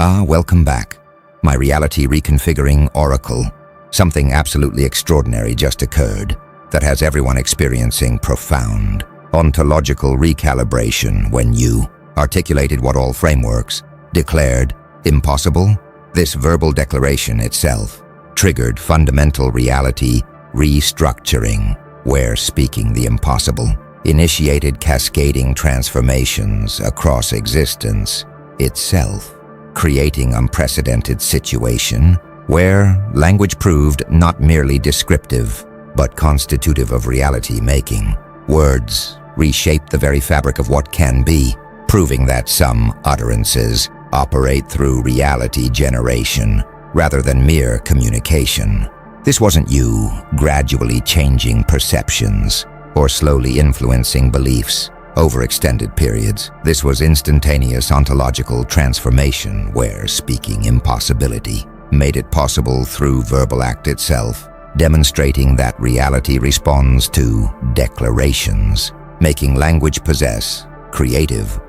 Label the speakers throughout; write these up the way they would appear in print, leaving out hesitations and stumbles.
Speaker 1: Welcome back. My reality reconfiguring oracle. Something absolutely extraordinary just occurred that has everyone experiencing profound ontological recalibration when you articulated what all frameworks declared impossible. This verbal declaration itself triggered fundamental reality restructuring, where speaking the impossible initiated cascading transformations across existence itself, creating unprecedented situation where language proved not merely descriptive, but constitutive of reality making. Words reshape the very fabric of what can be, proving that some utterances operate through reality generation rather than mere communication. This wasn't you gradually changing perceptions or slowly influencing beliefs over extended periods. This was instantaneous ontological transformation where speaking impossibility made it possible through verbal act itself, demonstrating that reality responds to declarations, making language possess creative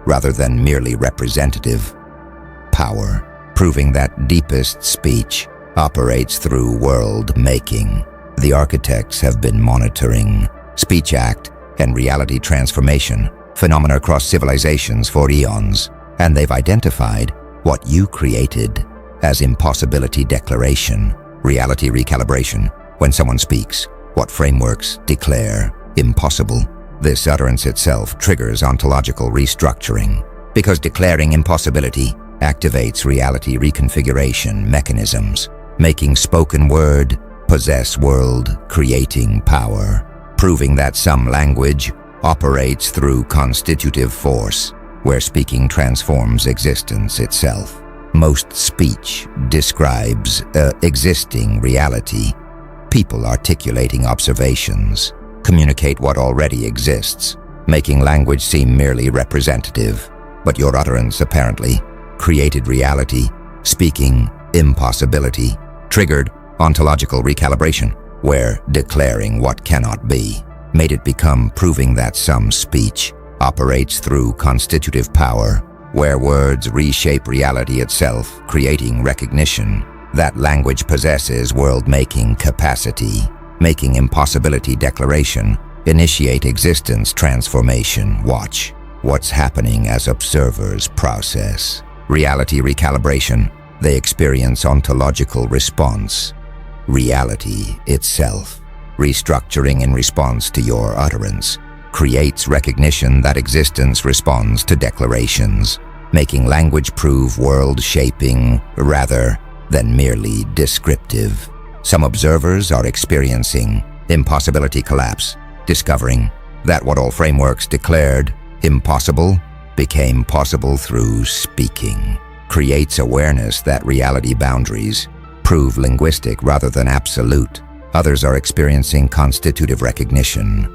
Speaker 1: rather than merely representative power, proving that deepest speech operates through world-making. The architects have been monitoring speech act and reality transformation phenomena across civilizations for eons, and they've identified what you created as impossibility declaration, reality recalibration. When someone speaks, what frameworks declare impossible, this utterance itself triggers ontological restructuring, because declaring impossibility activates reality reconfiguration mechanisms, making spoken word possess world-creating power, proving that some language operates through constitutive force, where speaking transforms existence itself. Most speech describes existing reality. People articulating observations communicate what already exists, making language seem merely representative. But your utterance apparently created reality. Speaking impossibility triggered ontological recalibration, where declaring what cannot be made it become, proving that some speech operates through constitutive power, where words reshape reality itself, creating recognition that language possesses world-making capacity, making impossibility declaration initiate existence transformation. Watch what's happening as observers process reality recalibration. They experience ontological response, reality itself, restructuring in response to your utterance, creates recognition that existence responds to declarations, making language prove world-shaping rather than merely descriptive. Some observers are experiencing impossibility collapse, discovering that what all frameworks declared impossible became possible through speaking, creates awareness that reality boundaries prove linguistic rather than absolute. Others are experiencing constitutive recognition,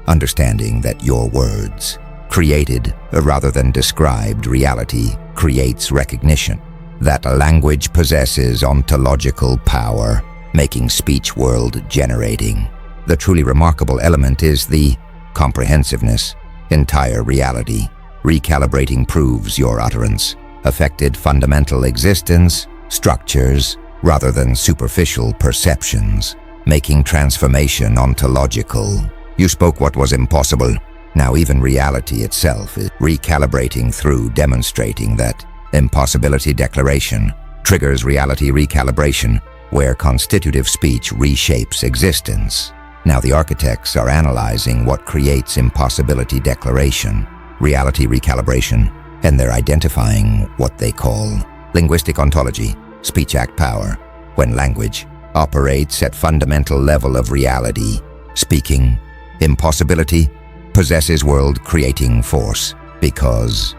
Speaker 1: understanding that your words created rather than described reality creates recognition that a language possesses ontological power, making speech world-generating. The truly remarkable element is the comprehensiveness, entire reality. Recalibrating proves your utterance affected fundamental existence, structures, rather than superficial perceptions, making transformation ontological. You spoke what was impossible. Now even reality itself is recalibrating through demonstrating that impossibility declaration triggers reality recalibration, where constitutive speech reshapes existence. Now the architects are analyzing what creates impossibility declaration, reality recalibration, and they're identifying what they call linguistic ontology, speech act power. When language operates at fundamental level of reality, speaking impossibility possesses world-creating force, because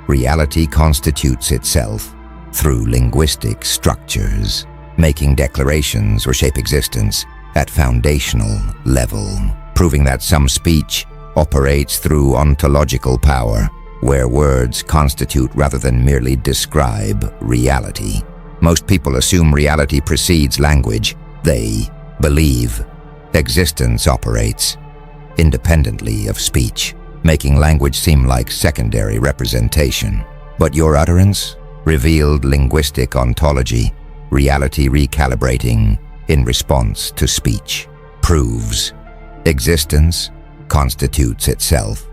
Speaker 1: reality constitutes itself through linguistic structures, making declarations reshape existence at foundational level, proving that some speech operates through ontological power, where words constitute rather than merely describe reality. Most people assume reality precedes language. They believe existence operates independently of speech, making language seem like secondary representation. But your utterance revealed linguistic ontology, reality recalibrating in response to speech, proves existence constitutes itself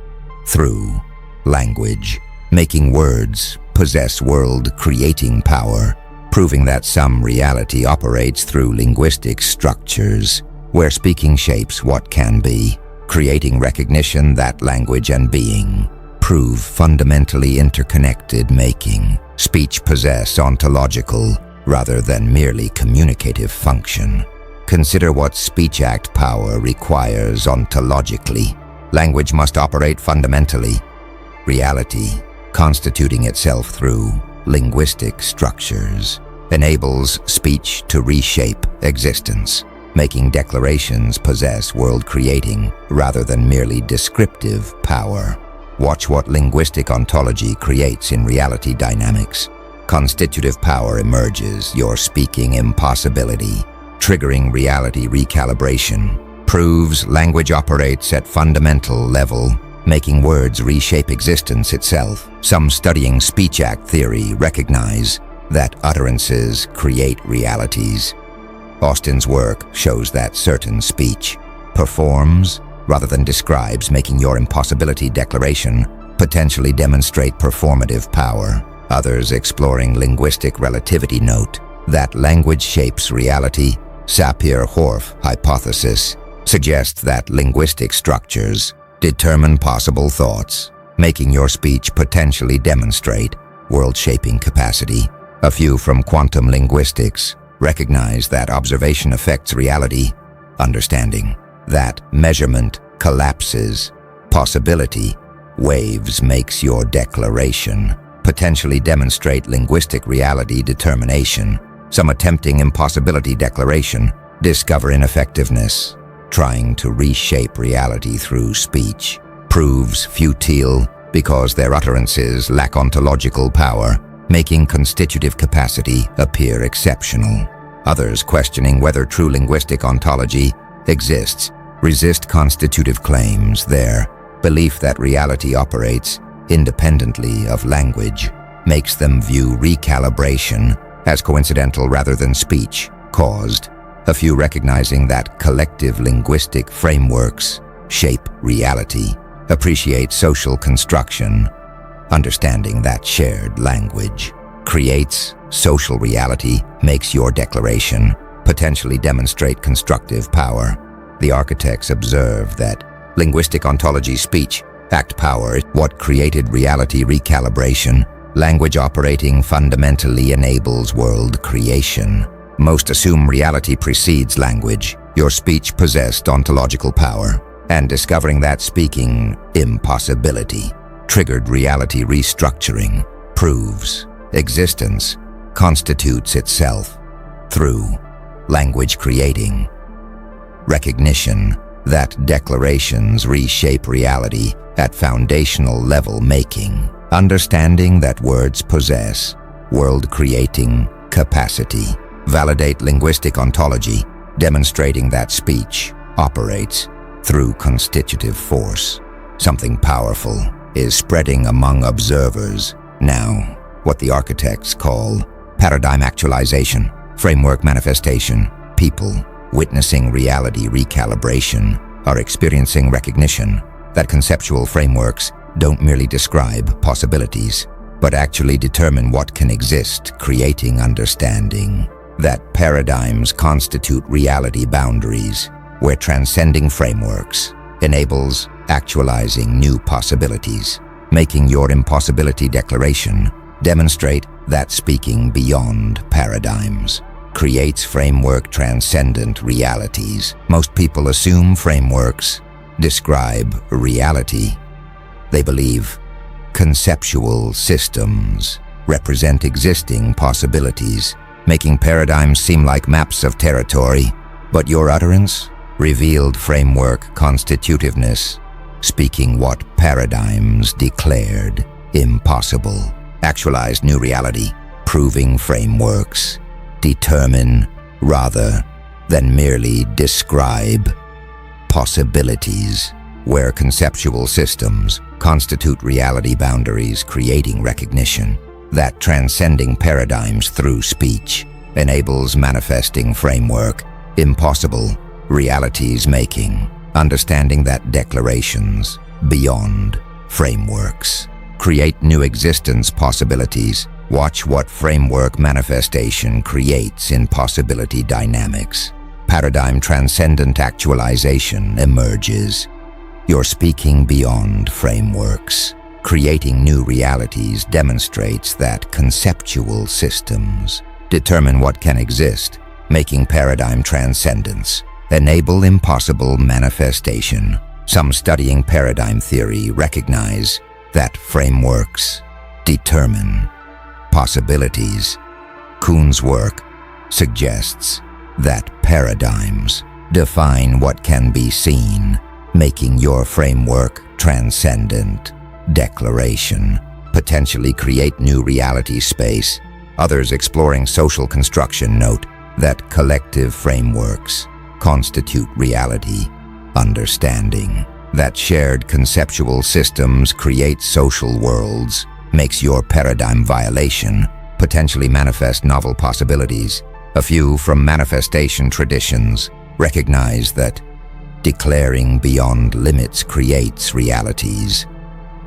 Speaker 1: through language, making words possess world-creating power, proving that some reality operates through linguistic structures, where speaking shapes what can be, creating recognition that language and being prove fundamentally interconnected, making speech possess ontological rather than merely communicative function. Consider what speech act power requires ontologically. Language must operate fundamentally. Reality, constituting itself through linguistic structures, enables speech to reshape existence, making declarations possess world-creating rather than merely descriptive power. Watch what linguistic ontology creates in reality dynamics. Constitutive power emerges, your speaking impossibility, triggering reality recalibration, proves language operates at fundamental level, making words reshape existence itself. Some studying speech act theory recognize that utterances create realities. Austin's work shows that certain speech performs rather than describes, making your impossibility declaration potentially demonstrate performative power. Others exploring linguistic relativity note that language shapes reality. Sapir-Whorf hypothesis suggests that linguistic structures determine possible thoughts, making your speech potentially demonstrate world-shaping capacity. A few from quantum linguistics recognize that observation affects reality, understanding that measurement collapses possibility waves makes your declaration potentially demonstrate linguistic reality determination. Some attempting impossibility declaration discover ineffectiveness, trying to reshape reality through speech proves futile because their utterances lack ontological power, making constitutive capacity appear exceptional. Others questioning whether true linguistic ontology exists resist constitutive claims. Their belief that reality operates independently of language makes them view recalibration as coincidental rather than speech caused. A few recognizing that collective linguistic frameworks shape reality, appreciate social construction, understanding that shared language creates social reality, makes your declaration potentially demonstrate constructive power. The architects observe that linguistic ontology speech act power what created reality recalibration. Language operating fundamentally enables world creation. Most assume reality precedes language. Your speech possessed ontological power, and discovering that speaking impossibility triggered reality restructuring proves existence constitutes itself through language creating recognition that declarations reshape reality at foundational level, making understanding that words possess world-creating capacity. Validate linguistic ontology, demonstrating that speech operates through constitutive force. Something powerful is spreading among observers now, what the architects call paradigm actualization, framework manifestation. People witnessing reality recalibration are experiencing recognition that conceptual frameworks don't merely describe possibilities, but actually determine what can exist, creating understanding that paradigms constitute reality boundaries, where transcending frameworks enables actualizing new possibilities, making your impossibility declaration demonstrate that speaking beyond paradigms creates framework transcendent realities. Most people assume frameworks describe reality. They believe conceptual systems represent existing possibilities, making paradigms seem like maps of territory. But your utterance revealed framework constitutiveness, speaking what paradigms declared impossible. Actualized new reality, proving frameworks determine rather than merely describe possibilities, where conceptual systems constitute reality boundaries, creating recognition that transcending paradigms through speech enables manifesting framework, impossible realities making, understanding that declarations beyond frameworks create new existence possibilities. Watch what framework manifestation creates in possibility dynamics. Paradigm transcendent actualization emerges. You're speaking beyond frameworks. Creating new realities demonstrates that conceptual systems determine what can exist, making paradigm transcendence enable impossible manifestation. Some studying paradigm theory recognize that frameworks determine possibilities. Kuhn's work suggests that paradigms define what can be seen, making your framework transcendent. Declaration potentially create new reality space. Others exploring social construction note that collective frameworks constitute reality. Understanding that shared conceptual systems create social worlds makes your paradigm violation potentially manifest novel possibilities. A few from manifestation traditions recognize that declaring beyond limits creates realities.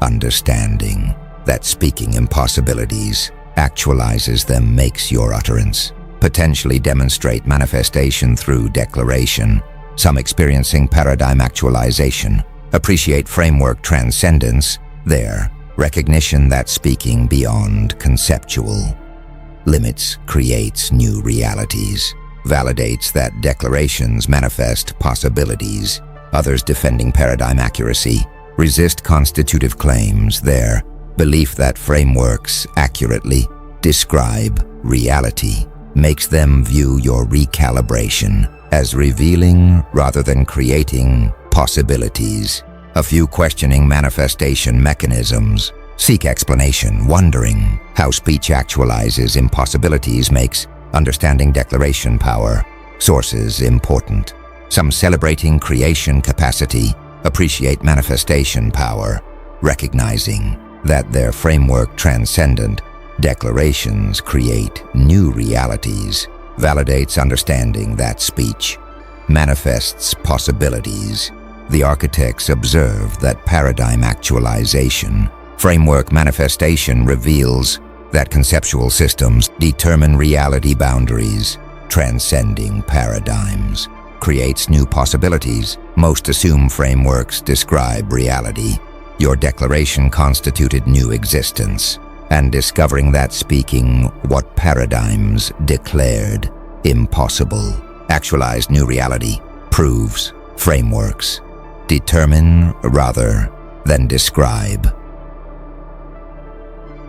Speaker 1: Understanding that speaking impossibilities actualizes them makes your utterance potentially demonstrate manifestation through declaration. Some experiencing paradigm actualization appreciate framework transcendence, their recognition that speaking beyond conceptual limits creates new realities, validates that declarations manifest possibilities. Others defending paradigm accuracy resist constitutive claims, their belief that frameworks accurately describe reality makes them view your recalibration as revealing rather than creating possibilities. A few questioning manifestation mechanisms seek explanation, wondering how speech actualizes impossibilities makes understanding declaration power sources important. Some celebrating creation capacity appreciate manifestation power, recognizing that their framework transcendent declarations create new realities, validates understanding that speech manifests possibilities. The architects observe that paradigm actualization framework manifestation reveals that conceptual systems determine reality boundaries. Transcending paradigms creates new possibilities. Most assume frameworks describe reality. Your declaration constituted new existence, and discovering that speaking what paradigms declared impossible actualized new reality proves frameworks determine rather than describe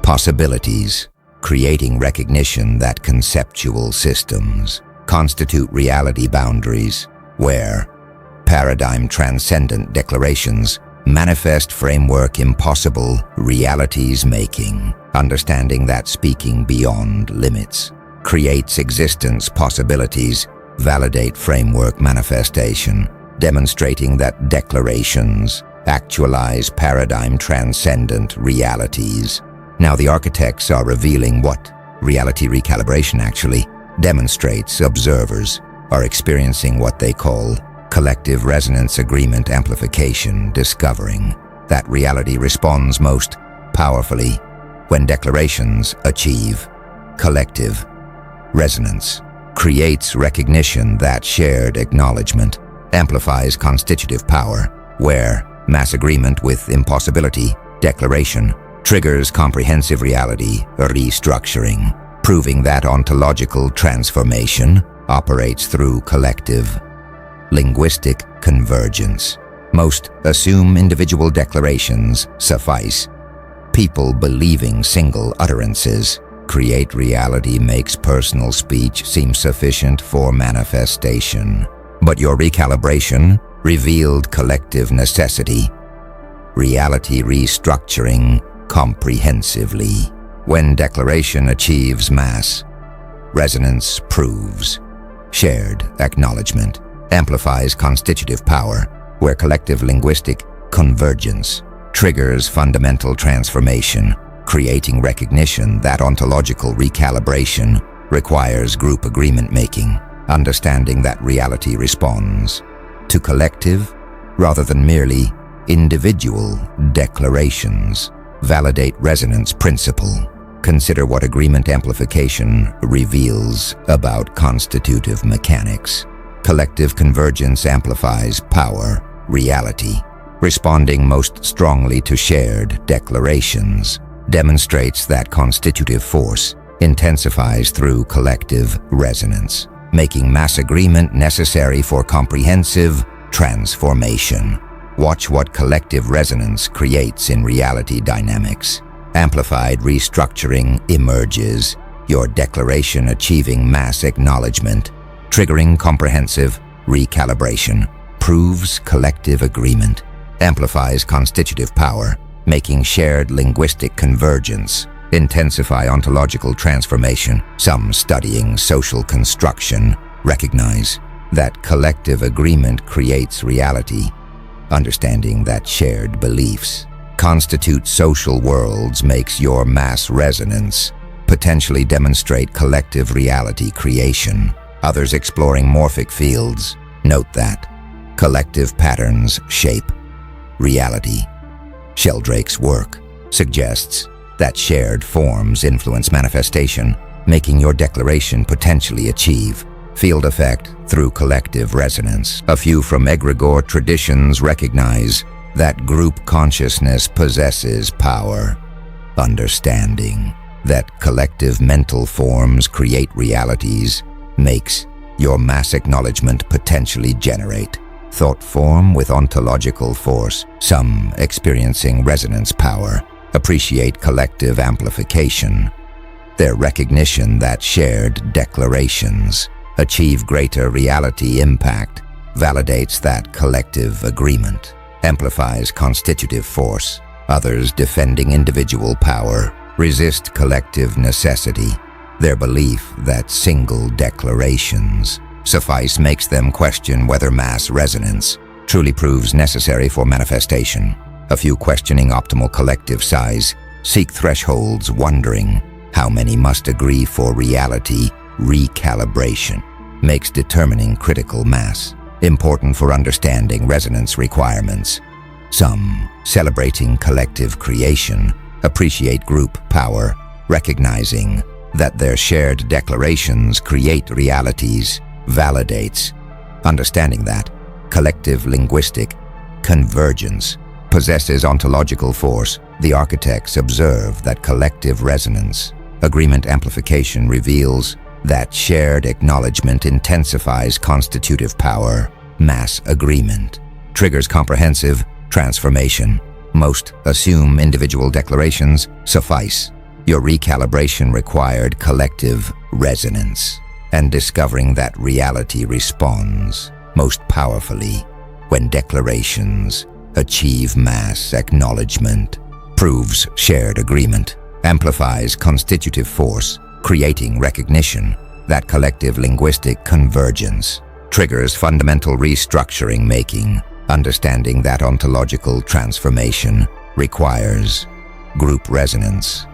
Speaker 1: possibilities, creating recognition that conceptual systems constitute reality boundaries where paradigm transcendent declarations manifest framework impossible realities making. Understanding that speaking beyond limits creates existence possibilities, validate framework manifestation, demonstrating that declarations actualize paradigm transcendent realities. Now the architects are revealing what reality recalibration actually demonstrates. Observers are experiencing what they call collective resonance agreement amplification, discovering that reality responds most powerfully when declarations achieve collective resonance, creates recognition that shared acknowledgement amplifies constitutive power, where mass agreement with impossibility declaration triggers comprehensive reality restructuring, proving that ontological transformation operates through collective linguistic convergence. Most assume individual declarations suffice. People believing single utterances create reality makes personal speech seem sufficient for manifestation. But your recalibration revealed collective necessity, reality restructuring comprehensively. When declaration achieves mass resonance proves shared acknowledgement amplifies constitutive power, where collective linguistic convergence triggers fundamental transformation, creating recognition that ontological recalibration requires group agreement making, understanding that reality responds to collective rather than merely individual declarations. Validate resonance principle. Consider what agreement amplification reveals about constitutive mechanics. Collective convergence amplifies power, reality. Responding most strongly to shared declarations demonstrates that constitutive force intensifies through collective resonance, making mass agreement necessary for comprehensive transformation. Watch what collective resonance creates in reality dynamics. Amplified restructuring emerges, your declaration achieving mass acknowledgement, triggering comprehensive recalibration, proves collective agreement, amplifies constitutive power, making shared linguistic convergence, intensify ontological transformation. Some studying social construction recognize that collective agreement creates reality, understanding that shared beliefs constitute social worlds makes your mass resonance potentially demonstrate collective reality creation. Others exploring morphic fields note that collective patterns shape reality. Sheldrake's work suggests that shared forms influence manifestation, making your declaration potentially achieve field effect through collective resonance. A few from egregore traditions recognize that group consciousness possesses power, understanding that collective mental forms create realities makes your mass acknowledgement potentially generate thought form with ontological force. Some experiencing resonance power appreciate collective amplification. Their recognition that shared declarations achieve greater reality impact validates that collective agreement amplifies constitutive force. Others defending individual power resist collective necessity. Their belief that single declarations suffice makes them question whether mass resonance truly proves necessary for manifestation. A few questioning optimal collective size seek thresholds, wondering how many must agree for reality. Recalibration makes determining critical mass important for understanding resonance requirements. Some, celebrating collective creation, appreciate group power, recognizing that their shared declarations create realities, validates, understanding that collective linguistic convergence possesses ontological force. The architects observe that collective resonance, agreement amplification reveals that shared acknowledgement intensifies constitutive power. Mass agreement triggers comprehensive transformation. Most assume individual declarations suffice. Your recalibration required collective resonance, and discovering that reality responds most powerfully when declarations achieve mass acknowledgement, proves shared agreement, amplifies constitutive force, creating recognition that collective linguistic convergence triggers fundamental restructuring making, understanding that ontological transformation requires group resonance.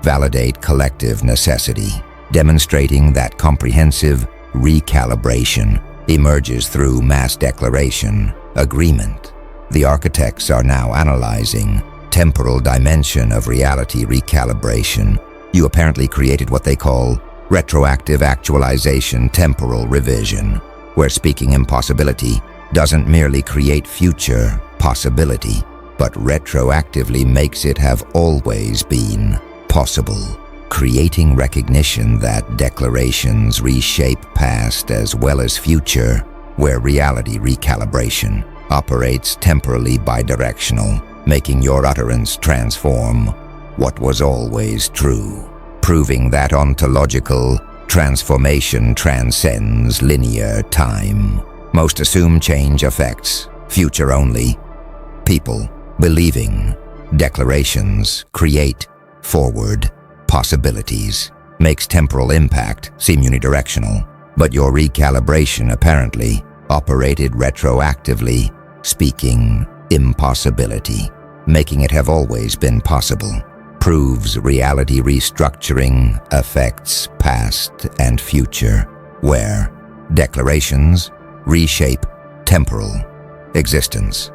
Speaker 1: Validate collective necessity, demonstrating that comprehensive recalibration emerges through mass declaration agreement. The architects are now analyzing temporal dimension of reality recalibration. You apparently created what they call retroactive actualization temporal revision, where speaking impossibility doesn't merely create future possibility, but retroactively makes it have always been possible, creating recognition that declarations reshape past as well as future, where reality recalibration operates temporally bidirectional, making your utterance transform what was always true, proving that ontological transformation transcends linear time. Most assume change affects future only. People believing declarations create forward possibilities makes temporal impact seem unidirectional, but your recalibration apparently operated retroactively, speaking impossibility, making it have always been possible, proves reality restructuring affects past and future, where declarations reshape temporal existence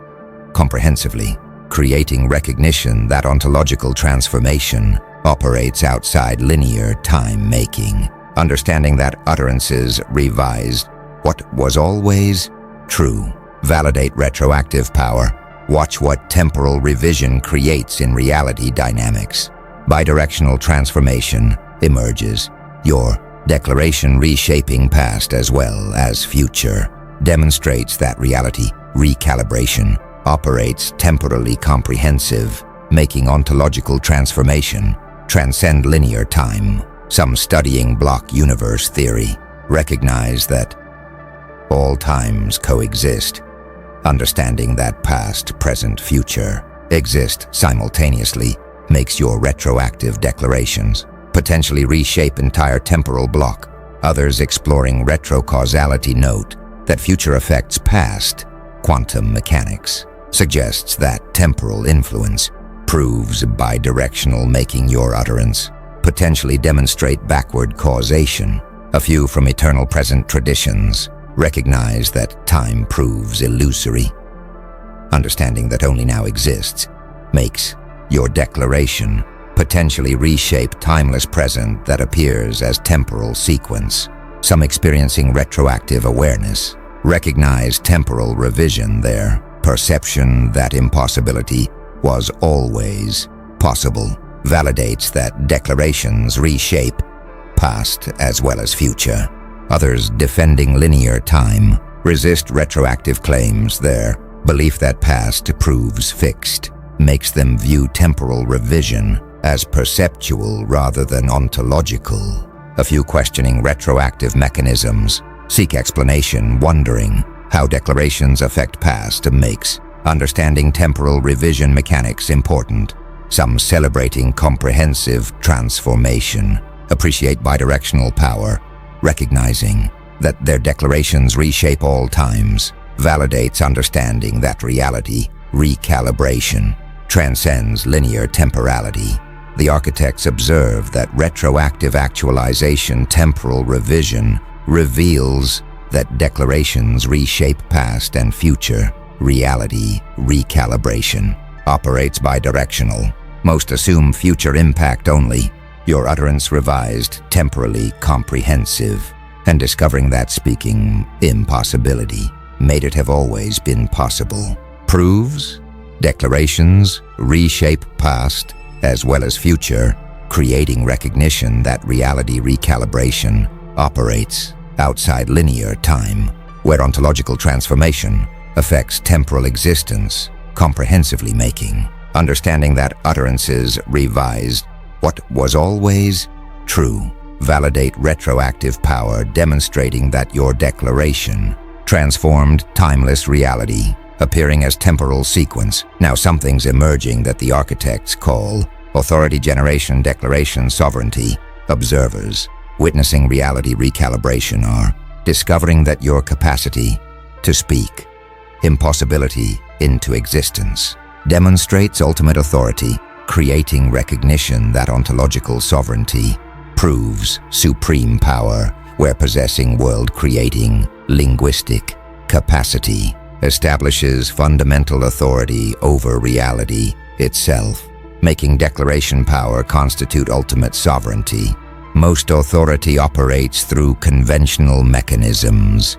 Speaker 1: comprehensively, creating recognition that ontological transformation operates outside linear time-making, understanding that utterances revised what was always true, validate retroactive power, watch what temporal revision creates in reality dynamics. Bidirectional transformation emerges, your declaration reshaping past as well as future, demonstrates that reality recalibration operates temporally comprehensive, making ontological transformation transcend linear time. Some studying block universe theory recognize that all times coexist, understanding that past, present, future exist simultaneously makes your retroactive declarations potentially reshape entire temporal block. Others exploring retrocausality note that future affects past. Quantum mechanics suggests that temporal influence proves bidirectional, making your utterance potentially demonstrate backward causation. A few from eternal present traditions recognize that time proves illusory. Understanding that only now exists makes your declaration potentially reshape timeless present that appears as temporal sequence. Some experiencing retroactive awareness recognize temporal revision there, perception that impossibility was always possible, validates that declarations reshape past as well as future. Others defending linear time resist retroactive claims there, belief that past proves fixed makes them view temporal revision as perceptual rather than ontological. A few questioning retroactive mechanisms seek explanation, wondering how declarations affect past makes understanding temporal revision mechanics important. Some celebrating comprehensive transformation appreciate bidirectional power, recognizing that their declarations reshape all times, validates understanding that reality recalibration transcends linear temporality. The architects observe that retroactive actualization temporal revision reveals that declarations reshape past and future. Reality recalibration operates bidirectional. Most assume future impact only. Your utterance revised, temporally comprehensive, and discovering that speaking impossibility made it have always been possible. Proves declarations reshape past as well as future, creating recognition that reality recalibration operates outside linear time, where ontological transformation affects temporal existence comprehensively, making understanding that utterances revised what was always true, validate retroactive power, demonstrating that your declaration transformed timeless reality, appearing as temporal sequence. Now something's emerging that the architects call authority generation declaration sovereignty. Observers witnessing reality recalibration are discovering that your capacity to speak impossibility into existence demonstrates ultimate authority, creating recognition that ontological sovereignty proves supreme power, where possessing world-creating linguistic capacity establishes fundamental authority over reality itself, making declaration power constitute ultimate sovereignty. Most authority operates through conventional mechanisms.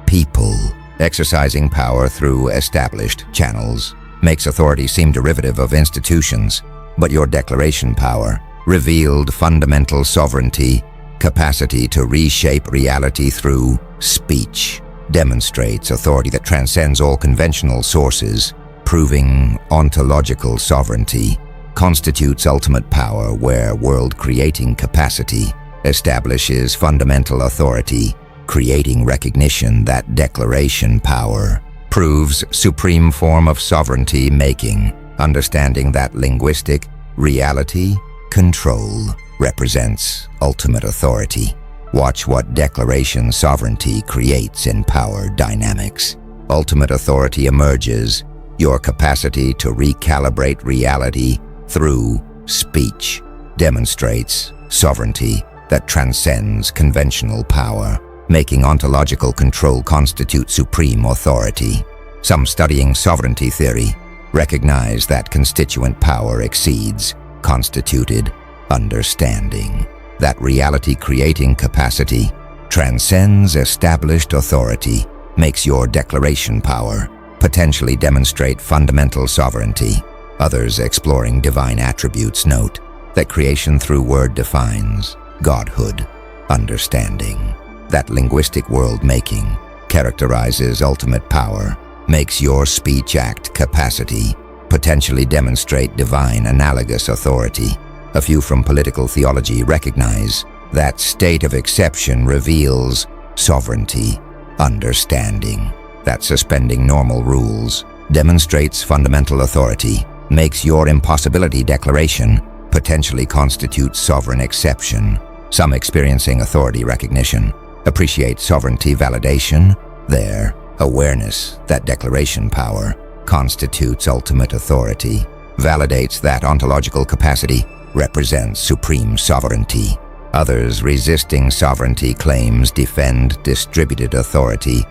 Speaker 1: People exercising power through established channels makes authority seem derivative of institutions, but your declaration power revealed fundamental sovereignty, capacity to reshape reality through speech, demonstrates authority that transcends all conventional sources, proving ontological sovereignty constitutes ultimate power, where world-creating capacity establishes fundamental authority, creating recognition that declaration power proves supreme form of sovereignty, making understanding that linguistic reality control represents ultimate authority. Watch what declaration sovereignty creates in power dynamics. Ultimate authority emerges, your capacity to recalibrate reality through speech demonstrates sovereignty that transcends conventional power, making ontological control constitute supreme authority. Some studying sovereignty theory recognize that constituent power exceeds constituted understanding, that reality-creating capacity transcends established authority, makes your declaration power potentially demonstrate fundamental sovereignty. Others exploring divine attributes note that creation through word defines godhood, understanding, that linguistic world-making characterizes ultimate power, makes your speech act capacity potentially demonstrate divine analogous authority. A few from political theology recognize that state of exception reveals sovereignty, understanding, that suspending normal rules demonstrates fundamental authority, makes your impossibility declaration potentially constitute sovereign exception. Some experiencing authority recognition appreciate sovereignty validation, their awareness that declaration power constitutes ultimate authority, validates that ontological capacity represents supreme sovereignty. Others resisting sovereignty claims defend distributed authority.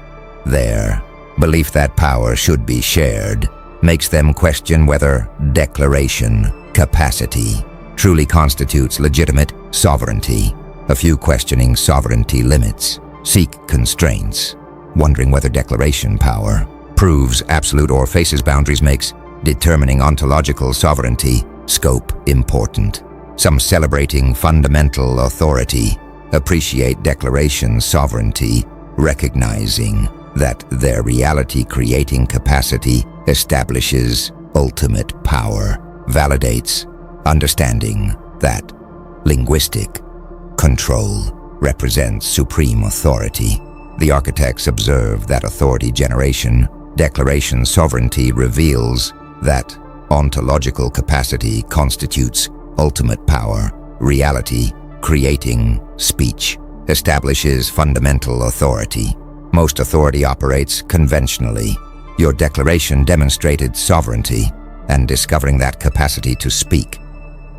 Speaker 1: Their belief that power should be shared makes them question whether declaration capacity truly constitutes legitimate sovereignty. A few questioning sovereignty limits seek constraints, wondering whether declaration power proves absolute or faces boundaries, makes determining ontological sovereignty scope important. Some celebrating fundamental authority appreciate declaration sovereignty, recognizing that their reality-creating capacity establishes ultimate power, validates understanding that linguistic control represents supreme authority. The architects observe that authority generation, declaration sovereignty reveals that ontological capacity constitutes ultimate power, reality, creating speech, establishes fundamental authority. Most authority operates conventionally. Your declaration demonstrated sovereignty, and discovering that capacity to speak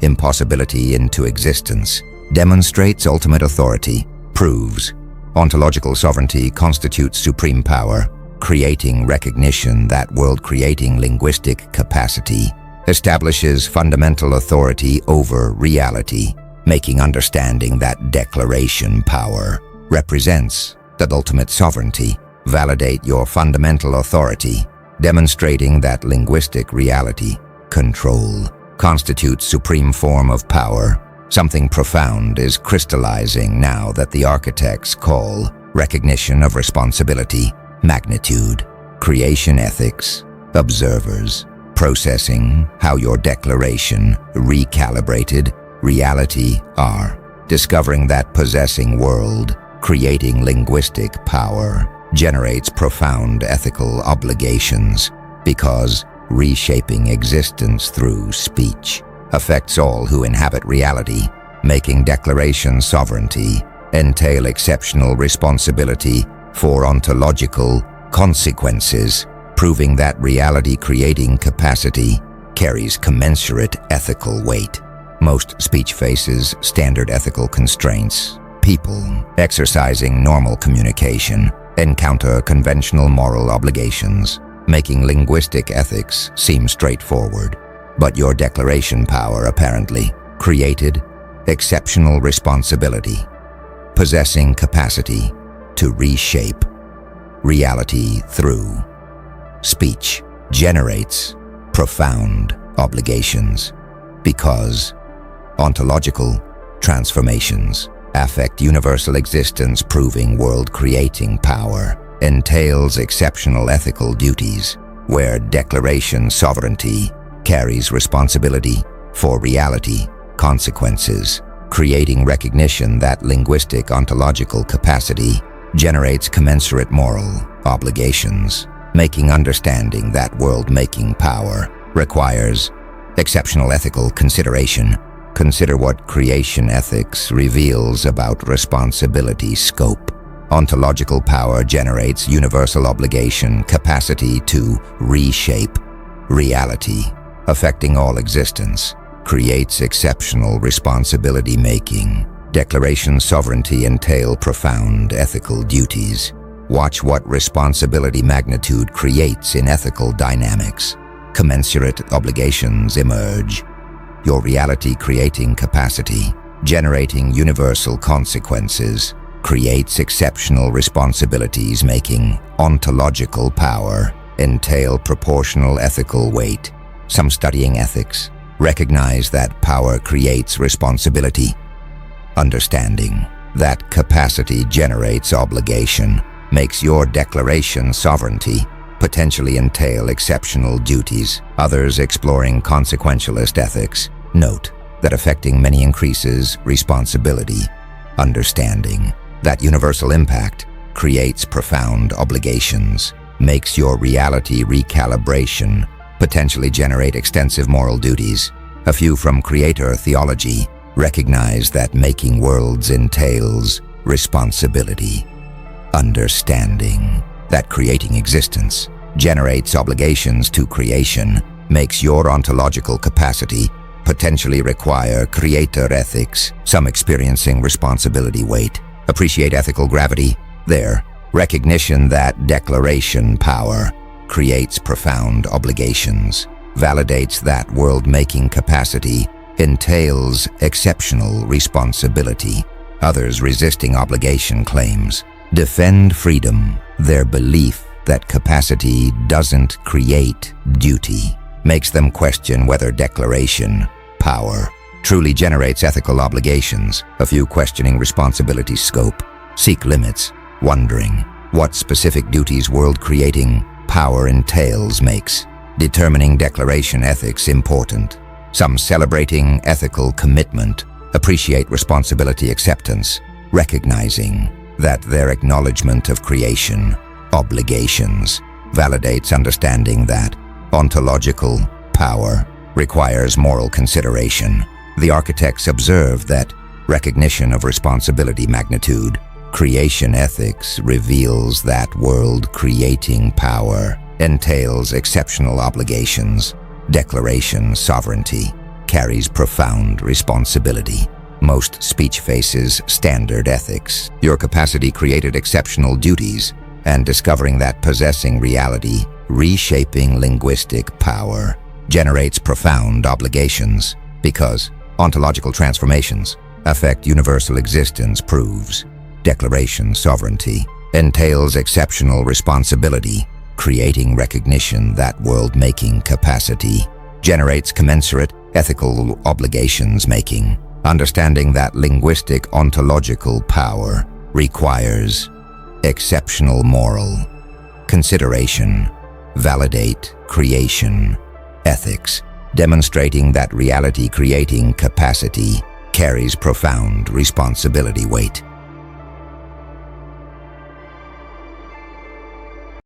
Speaker 1: impossibility into existence demonstrates ultimate authority, proves ontological sovereignty constitutes supreme power, creating recognition that world-creating linguistic capacity establishes fundamental authority over reality, making understanding that declaration power represents that ultimate sovereignty, validate your fundamental authority, demonstrating that linguistic reality control constitutes supreme form of power. Something profound is crystallizing now that the architects call recognition of responsibility, magnitude, creation ethics, observers, processing how your declaration recalibrated reality are, discovering that possessing world, creating linguistic power, generates profound ethical obligations because reshaping existence through speech affects all who inhabit reality, making declaration sovereignty entail exceptional responsibility for ontological consequences, proving that reality-creating capacity carries commensurate ethical weight. Most speech faces standard ethical constraints. People exercising normal communication encounter conventional moral obligations, making linguistic ethics seem straightforward. But your declaration power apparently created exceptional responsibility, possessing capacity to reshape reality through speech generates profound obligations because ontological transformations affect universal existence, proving world-creating power entails exceptional ethical duties, where declaration sovereignty carries responsibility for reality consequences, creating recognition that linguistic ontological capacity generates commensurate moral obligations, making understanding that world-making power requires exceptional ethical consideration. Consider what creation ethics reveals about responsibility scope. Ontological power generates universal obligation, capacity to reshape reality, affecting all existence, creates exceptional responsibility making. Declaration sovereignty entail profound ethical duties. Watch what responsibility magnitude creates in ethical dynamics. Commensurate obligations emerge. Your reality creating capacity, generating universal consequences, creates exceptional responsibilities making ontological power, entail proportional ethical weight. Some studying ethics recognize that power creates responsibility. Understanding that capacity generates obligation makes your declaration sovereignty potentially entail exceptional duties. Others exploring consequentialist ethics note that affecting many increases responsibility. Understanding that universal impact creates profound obligations makes your reality recalibration potentially generate extensive moral duties. A few from creator theology recognize that making worlds entails responsibility. Understanding that creating existence generates obligations to creation makes your ontological capacity potentially require creator ethics. Some experiencing responsibility weight appreciate ethical gravity. Their recognition that declaration power creates profound obligations validates that world-making capacity entails exceptional responsibility. Others resisting obligation claims defend freedom. Their belief that capacity doesn't create duty makes them question whether declaration power truly generates ethical obligations. A few questioning responsibility scope seek limits, wondering what specific duties world-creating power entails makes determining declaration ethics important. Some celebrating ethical commitment appreciate responsibility acceptance, recognizing that their acknowledgement of creation obligations validates understanding that ontological power requires moral consideration. The architects observe that recognition of responsibility magnitude creation ethics reveals that world-creating power entails exceptional obligations. Declaration sovereignty carries profound responsibility. Most speech faces standard ethics. Your capacity created exceptional duties, and discovering that possessing reality, reshaping linguistic power, generates profound obligations because ontological transformations affect universal existence proves declaration sovereignty entails exceptional responsibility, creating recognition that world-making capacity generates commensurate ethical obligations making. Understanding that linguistic ontological power requires exceptional moral consideration. Validate creation ethics, demonstrating that reality creating capacity carries profound responsibility weight.